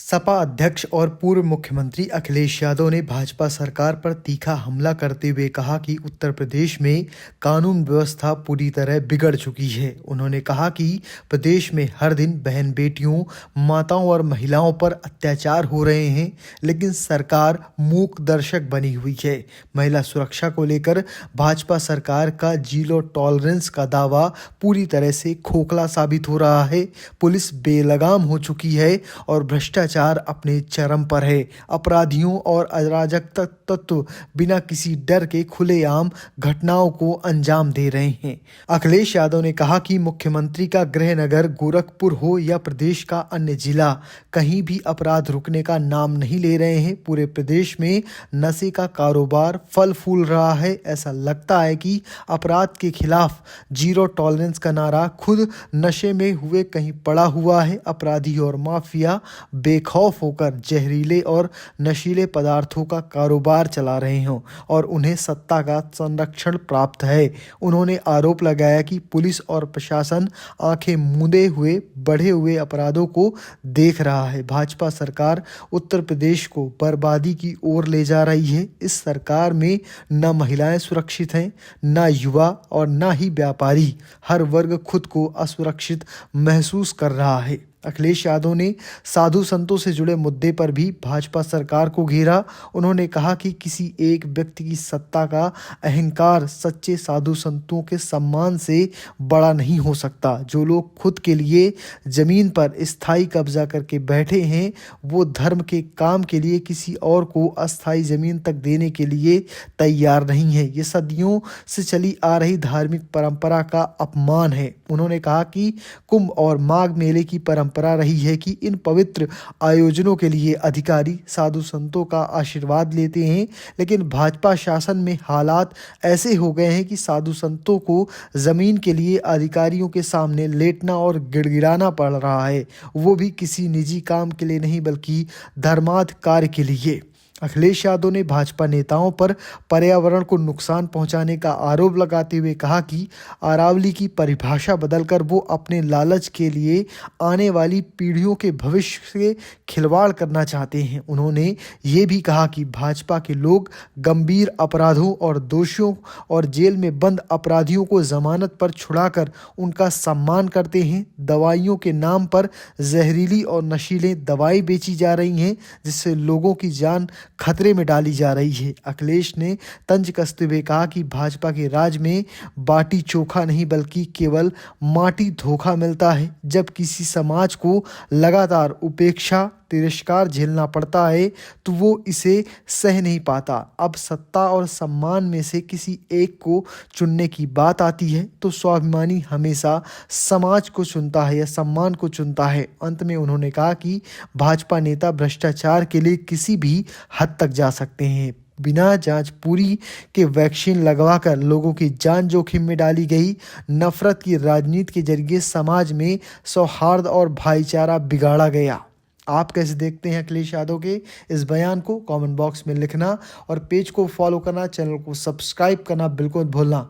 सपा अध्यक्ष और पूर्व मुख्यमंत्री अखिलेश यादव ने भाजपा सरकार पर तीखा हमला करते हुए कहा कि उत्तर प्रदेश में कानून व्यवस्था पूरी तरह बिगड़ चुकी है। उन्होंने कहा कि प्रदेश में हर दिन बहन बेटियों, माताओं और महिलाओं पर अत्याचार हो रहे हैं, लेकिन सरकार मूक दर्शक बनी हुई है। महिला सुरक्षा को लेकर भाजपा सरकार का जीरो टॉलरेंस का दावा पूरी तरह से खोखला साबित हो रहा है। पुलिस बेलगाम हो चुकी है और भ्रष्टाचार अपने चरम पर है। अपराधियों और अराजक तत्व बिना किसी डर के खुलेआम घटनाओं को अंजाम दे रहे हैं। अखिलेश यादव ने कहा कि मुख्यमंत्री का गृह नगर गोरखपुर हो या प्रदेश का अन्य जिला, कहीं भी अपराध रुकने का नाम नहीं ले रहे हैं। पूरे प्रदेश में नशे का कारोबार फल फूल रहा है। ऐसा लगता है कि अपराध के खिलाफ जीरो टॉलरेंस का नारा खुद नशे में हुए कहीं पड़ा हुआ है। अपराधी और माफिया बेखौफ होकर जहरीले और नशीले पदार्थों का कारोबार चला रहे हों और उन्हें सत्ता का संरक्षण प्राप्त है। उन्होंने आरोप लगाया कि पुलिस और प्रशासन आंखें मूंदे हुए बढ़े हुए अपराधों को देख रहा है। भाजपा सरकार उत्तर प्रदेश को बर्बादी की ओर ले जा रही है। इस सरकार में न महिलाएं सुरक्षित हैं, न युवा और न ही व्यापारी। हर वर्ग खुद को असुरक्षित महसूस कर रहा है। अखिलेश यादव ने साधु संतों से जुड़े मुद्दे पर भी भाजपा सरकार को घेरा। उन्होंने कहा कि किसी एक व्यक्ति की सत्ता का अहंकार सच्चे साधु संतों के सम्मान से बड़ा नहीं हो सकता। जो लोग खुद के लिए जमीन पर स्थायी कब्जा करके बैठे हैं, वो धर्म के काम के लिए किसी और को अस्थायी जमीन तक देने के लिए तैयार नहीं है। ये सदियों से चली आ रही धार्मिक परंपरा का अपमान है। उन्होंने कहा कि कुंभ और माघ मेले की परंपरा रही है कि इन पवित्र आयोजनों के लिए अधिकारी साधु संतों का आशीर्वाद लेते हैं, लेकिन भाजपा शासन में हालात ऐसे हो गए हैं कि साधु संतों को जमीन के लिए अधिकारियों के सामने लेटना और गिड़गिड़ाना पड़ रहा है, वो भी किसी निजी काम के लिए नहीं बल्कि धर्मार्थ कार्य के लिए। अखिलेश यादव ने भाजपा नेताओं पर पर्यावरण को नुकसान पहुंचाने का आरोप लगाते हुए कहा कि अरावली की परिभाषा बदलकर वो अपने लालच के लिए आने वाली पीढ़ियों के भविष्य से खिलवाड़ करना चाहते हैं। उन्होंने ये भी कहा कि भाजपा के लोग गंभीर अपराधों और दोषियों और जेल में बंद अपराधियों को जमानत पर छुड़ाकर उनका सम्मान करते हैं। दवाइयों के नाम पर जहरीली और नशीले दवाई बेची जा रही हैं, जिससे लोगों की जान खतरे में डाली जा रही है। अखिलेश ने तंज कसते हुए कहा कि भाजपा के राज में बाटी चोखा नहीं बल्कि केवल माटी धोखा मिलता है। जब किसी समाज को लगातार उपेक्षा तिरस्कार झेलना पड़ता है तो वो इसे सह नहीं पाता। अब सत्ता और सम्मान में से किसी एक को चुनने की बात आती है तो स्वाभिमानी हमेशा समाज को चुनता है या सम्मान को चुनता है। अंत में उन्होंने कहा कि भाजपा नेता भ्रष्टाचार के लिए किसी भी हद तक जा सकते हैं। बिना जांच पूरी के वैक्सीन लगवाकर लोगों की जान जोखिम में डाली गई। नफरत की राजनीति के जरिए समाज में सौहार्द और भाईचारा बिगाड़ा गया। आप कैसे देखते हैं अखिलेश यादव के इस बयान को? कमेंट बॉक्स में लिखना और पेज को फॉलो करना, चैनल को सब्सक्राइब करना बिल्कुल मत भूलना।